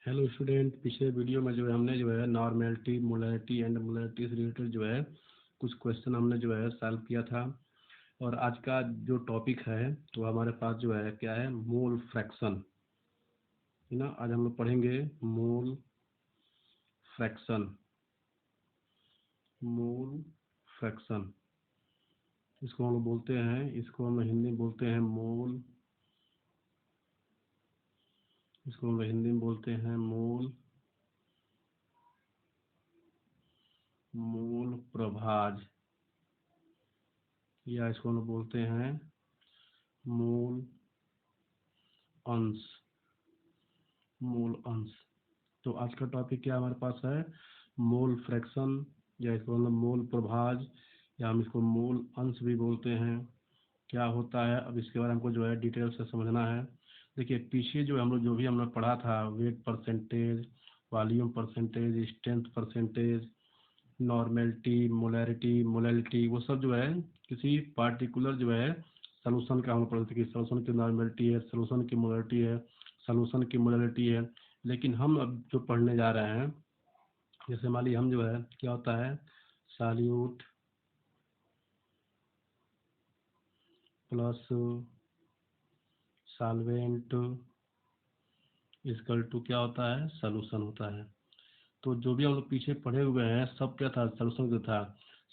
Hello student, पिछले video में जो है हमने जो है नॉर्मेलिटी, मोलैरिटी एंड मोलैरिटी से रिलेटेड जो है कुछ क्वेश्चन हमने जो है सॉल्व किया था। और आज का जो टॉपिक है तो हमारे पास जो है क्या है, मोल फ्रैक्शन है ना। आज हम लोग पढ़ेंगे मोल फ्रैक्शन। मोल फ्रैक्शन इसको हम लोग बोलते हैं, इसको हम हिंदी में बोलते हैं मोल, इसको हम हिंदी में बोलते हैं मोल मोल प्रभाज, या इसको हम लोग बोलते हैं मोल अंश। मोल अंश। तो आज का टॉपिक क्या हमारे पास है, मोल फ्रैक्शन, या इसको हम लोग मोल प्रभाज, या हम इसको मोल अंश भी बोलते हैं। क्या होता है, अब इसके बारे में हमको जो है डिटेल से समझना है। देखिए, पीछे जो हम लोग जो भी हमने पढ़ा था, wait percentage, volume percentage, strength percentage, normality, molarity, molality, वो सब जो है किसी पार्टिकुलर जो है सॉल्यूशन का हम पढ़ते थे कि सॉल्यूशन की नॉर्मेलिटी है, सॉल्यूशन की मोलैरिटी है, सॉल्यूशन की मोलैलिटी है। लेकिन हम अब जो पढ़ने जा रहे हैं, जैसे मान लीजिए हम जो है क्या होता है, solute plus solvent equal to क्या होता है, सॉल्यूशन होता है। तो जो भी हम लोग पीछे पढ़े हुए हैं सब क्या था, सॉल्यूशन जो था,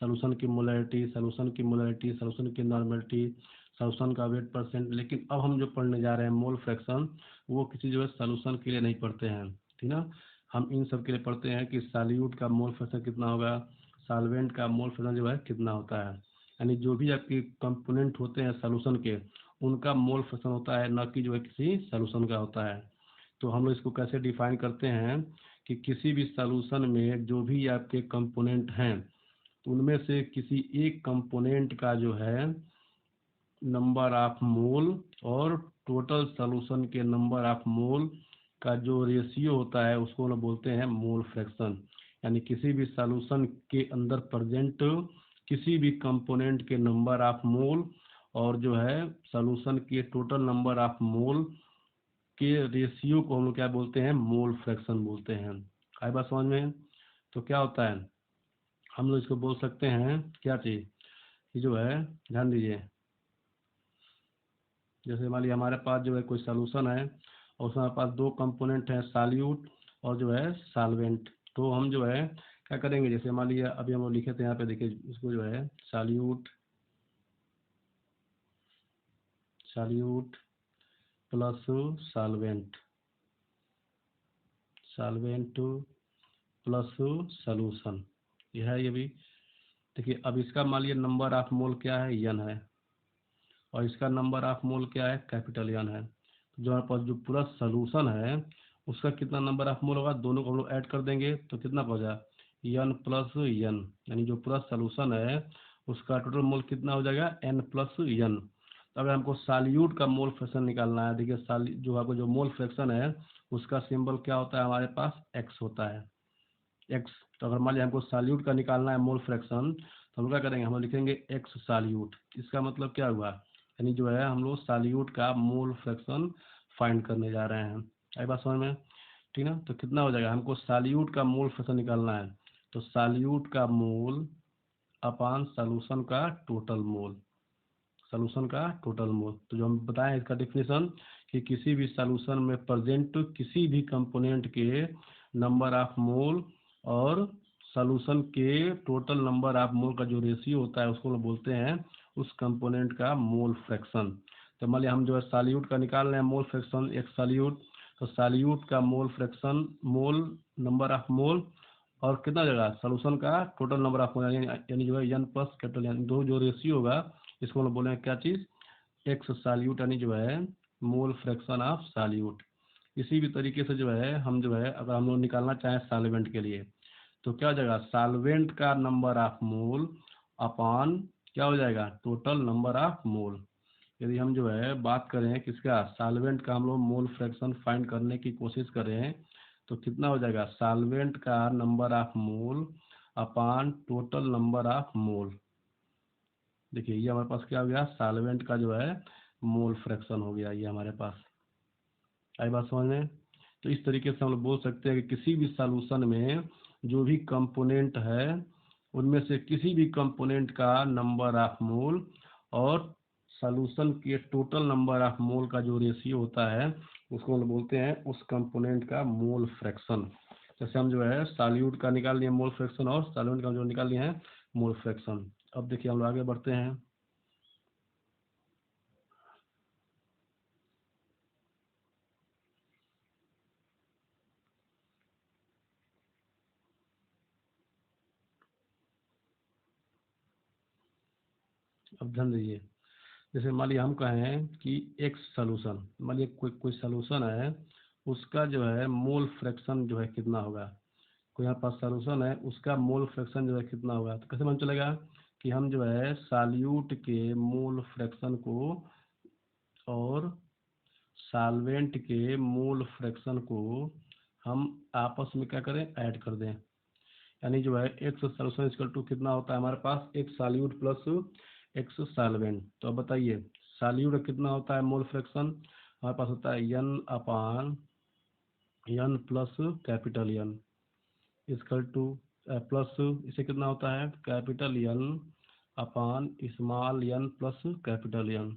सॉल्यूशन की मोलैरिटी, सॉल्यूशन की मोलैरिटी, सॉल्यूशन की नॉर्मेलिटी, सॉल्यूशन का वेट परसेंट। लेकिन अब हम जो पढ़ने जा रहे हैं मोल फ्रैक्शन, वो किसी जो है सॉल्यूशन के लिए नहीं पढ़ते हैं, ठीक ना। हम इन सब के लिए पढ़ते हैं कि सॉल्यूट का मोल फ्रैक्शन कितना होगा, सॉल्वेंट का मोल फ्रैक्शन जो है कितना होता है। यानी जो भी आपके कंपोनेंट होते हैं सॉल्यूशन के, उनका मोल फ्रैक्शन होता है, न कि जो है किसी सॉल्यूशन का होता है। तो हम लोग इसको कैसे डिफाइन करते हैं कि किसी भी सॉल्यूशन में जो भी आपके कंपोनेंट हैं, तो उनमें से किसी एक कंपोनेंट का जो है नंबर ऑफ मोल और टोटल सॉल्यूशन के नंबर ऑफ मोल का जो रेशियो होता है उसको हम बोलते हैं मोल फ्रैक्शन। यानी किसी भी सॉल्यूशन के अंदर प्रेजेंट किसी भी कंपोनेंट के नंबर ऑफ मोल और जो है सॉल्यूशन के टोटल नंबर ऑफ मोल के रेशियो को हम लोग क्या बोलते हैं, मोल फ्रैक्शन बोलते हैं। आई बात समझ में। तो क्या होता है, हम लोग इसको बोल सकते हैं क्या चीज़, ये जो है ध्यान दीजिए। जैसे मान लीजिए हमारे पास जो है कोई सॉल्यूशन है और उसमें हमारे पास दो कंपोनेंट हैं, सॉल्यूट और जो है सॉल्वेंट। तो हम जो है क्या करेंगे, जैसे मान लीजिए अभी हम लोग लिखे थे यहाँ पे, देखिए इसको जो है solute, solute plus solvent, solvent plus solution, यह है ये भी। देखिए अब इसका मान लीजिए नंबर ऑफ मोल क्या है, यन है, और इसका नंबर ऑफ मोल क्या है, कैपिटल यन है। तो जो हमारे पास जो पूरा सॉल्यूशन है उसका कितना नंबर ऑफ मोल होगा, दोनों को हम लोग ऐड कर देंगे तो कितना पहुंचा, यन प्लस यन। यानी जो पूरा सॉल्यूशन है उसका टोटल मोल कितना हो जाएगा, एन प्लस यन। तो अगर हमको सॉल्यूट का मोल फ्रैक्शन निकालना है, देखिए जो आपको जो मोल फ्रैक्शन है उसका सिंबल क्या होता है, हमारे पास एक्स होता है, एक्स। तो अगर मान लिया हमको सॉल्यूट का निकालना है मोल फ्रैक्शन, तो हम क्या करेंगे, हम लोग लिखेंगे एक्स सॉल्यूट। इसका मतलब क्या हुआ, यानी जो है हम लोग सॉल्यूट का मोल फ्रैक्शन फाइंड करने जा रहे हैं। आई बात समझ में, ठीक ना। तो कितना हो जाएगा, हमको सॉल्यूट का मोल फ्रैक्शन निकालना है, तो सॉल्यूट का मोल अपान सॉल्यूशन का टोटल मोल, सॉल्यूशन का टोटल मोल। तो जो हम बताएं इसका डिफिनेशन कि किसी भी सॉल्यूशन में प्रेजेंट किसी भी कंपोनेंट के नंबर ऑफ मोल और सॉल्यूशन के टोटल नंबर ऑफ मोल का जो रेशियो होता है उसको हम बोलते हैं उस कंपोनेंट का मोल फ्रैक्शन। तो मान लिया हम जो है सॉल्यूट का निकाल रहे हैं मोल फ्रैक्शन, एक सॉल्यूट, तो सॉल्यूट का mole fraction, mole number of mole और कितना जगह सॉल्यूशन का टोटल नंबर ऑफ मोल, यानी जो है एन प्लस कैपिटल एन, दो जो रेशियो होगा इसको हम बोले क्या चीज़, एक्स सॉल्यूट, यानी जो है मोल फ्रैक्शन ऑफ सॉल्यूट। इसी भी तरीके से जो है हम जो है अगर हम लोग निकालना चाहें सॉल्वेंट के लिए, तो क्या हो जाएगा, सॉल्वेंट का नंबर ऑफ मोल अपान क्या हो जाएगा, टोटल नंबर ऑफ मोल। यदि हम जो है बात करें किसका, सॉल्वेंट का, हम लोग मोल फ्रैक्शन फाइंड करने की कोशिश करें तो कितना हो जाएगा, सॉल्वेंट का number of mole upon total number of mole. देखिए ये हमारे पास क्या हो गया, सॉल्वेंट का जो है मोल फ्रैक्शन हो गया ये हमारे पास। आई बात समझ में, तो इस तरीके से हम लोग बोल सकते हैं कि किसी भी सॉल्यूशन में जो भी कंपोनेंट है उनमें से किसी भी कंपोनेंट का नंबर ऑफ मोल और सॉल्यूशन के टोटल नंबर ऑफ मोल का जो रेशियो होता है उसको हम लोग बोलते हैं उस कंपोनेंट का मोल फ्रैक्शन। जैसे हम जो है सॉल्यूट का निकाल लिए मोल फ्रैक्शन और सॉल्वेंट का जो निकाल लिए हैं मोल फ्रैक्शन। अब देखिए हम लोग आगे बढ़ते हैं। अब ध्यान दीजिए, जैसे मान लिया हम कहें कि एक सॉल्यूशन, मान लिया कोई कोई सॉल्यूशन है, उसका जो है मोल फ्रैक्शन जो है कितना होगा। कोई यहाँ पास सॉल्यूशन है, उसका मोल फ्रैक्शन जो है कितना होगा। तो कैसे मालूम चलेगा कि हम जो है सॉल्यूट के मोल फ्रैक्शन को और सॉल्वेंट के मोल फ्रैक्शन को हम आपस में क्या करें, ऐड कर दें। यानी जो है एक्स सॉल्यूशन इक्वल टू कितना होता है हमारे पास, एक सॉल्यूट प्लस एक्स सॉल्वेंट। तो अब बताइए सॉल्यूट कितना होता है मोल फ्रैक्शन, हमारे पास होता है n upon n plus capital N equal to plus इसे कितना होता है capital N upon small n plus capital N.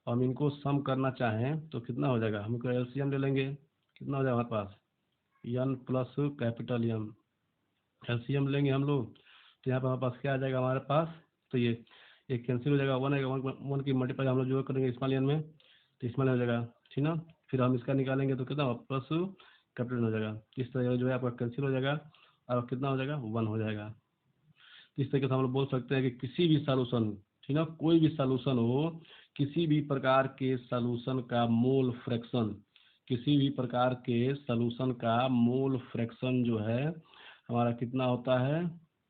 हम इनको सम करना चाहें तो कितना हो जाएगा, हम इनको एलसीएम ले लेंगे, कितना हो जाएगा हमारे पास n plus capital N. LCM लेंगे हम लोग तो यहाँ पर हमारे पास क्या आ जाएगा हमारे पास, तो ये कैंसिल हो जाएगा, वन आएगा, वन की मल्टीप्लाई हम लोग जो करेंगे स्मॉल एन में तो स्मॉल हो जाएगा, ठीक ना। फिर हम इसका निकालेंगे तो कितना प्लस कैपिटल हो जाएगा। इस तरह जो है आपका कैंसिल हो जाएगा और कितना हो जाएगा, वन हो जाएगा। इस तरीके से हम लोग बोल सकते हैं कि किसी भी सॉल्यूशन, ठीक ना, कोई भी सॉल्यूशन हो, किसी भी प्रकार के सॉल्यूशन का मोल फ्रैक्शन, किसी भी प्रकार के सॉल्यूशन का मोल फ्रैक्शन जो है हमारा कितना होता है,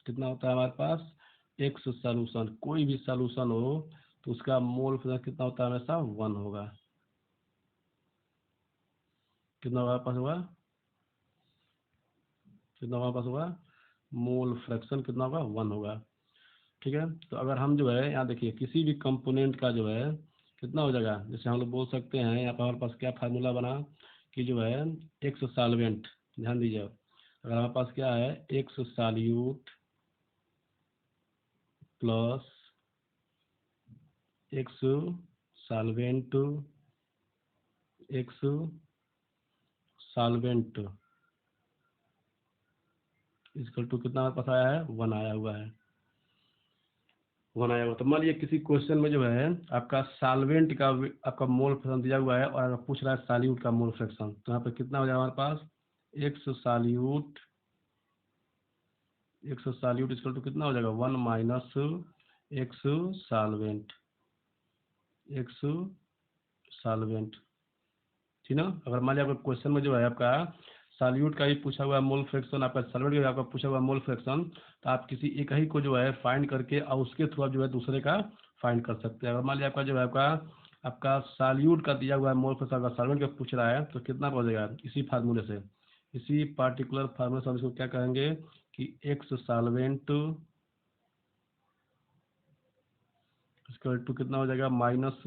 कितना होता है हमारे पास एक्स सॉल्यूशन। कोई भी सॉल्यूशन हो तो उसका मोल फ्रैक्शन कितना होता है, हमेशा वन होगा। कितना हमारे पास हुआ, कितना हमारे पास हुआ, मोल फ्रैक्शन कितना होगा, वन होगा। ठीक है, तो अगर हम जो है यहाँ देखिए किसी भी कंपोनेंट का जो है कितना हो जाएगा, जैसे हम लोग बोल सकते हैं यहाँ पर हमारे पास क्या फार्मूला बना कि जो है एक्स सॉल्वेंट, ध्यान दीजिए अगर हमारे पास क्या है X solute plus X solvent, x solvent equal to कितना हमारे पास आया है, वन आया हुआ है, वन आया हुआ। तो मान लीजिए किसी क्वेश्चन में जो है आपका सॉल्वेंट का आपका मोल फ्रैक्शन दिया हुआ है और अगर पूछ रहा है सॉल्यूट का मोल फ्रैक्शन, तो यहाँ पे कितना हो जाएगा हमारे पास x solute, x solute equal to कितना हो जाएगा one minus x solvent, x solvent, ठीक ना। अगर मान लिया आपका क्वेश्चन में जो है आपका सॉल्यूट का ही पूछा हुआ है मोल फ्रैक्शन, आपका सॉल्वेंट का आपका पूछा हुआ है मोल फ्रैक्शन, तो आप किसी एक ही को जो है फाइंड करके और उसके थ्रू आप जो है दूसरे का फाइंड कर सकते हैं। अगर मान लिया आपका जो है आपका सॉल्यूट का दिया हुआ है मोल फ्रैक्शन, अगर सॉल्वेंट का पूछ रहा है तो कितना हो जाएगा, इसी फार्मूले से, इसी पार्टिकुलर फार्मूले से हम इसको क्या कहेंगे कि एक्स सॉल्वेंट इसका टू कितना हो जाएगा minus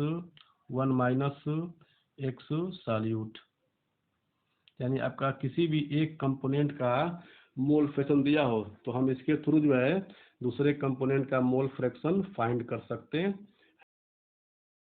one minus x solute. यानी आपका किसी भी एक कंपोनेंट का मोल फ्रैक्शन दिया हो तो हम इसके थ्रू जो है दूसरे कंपोनेंट का मोल फ्रैक्शन फाइंड कर सकते हैं।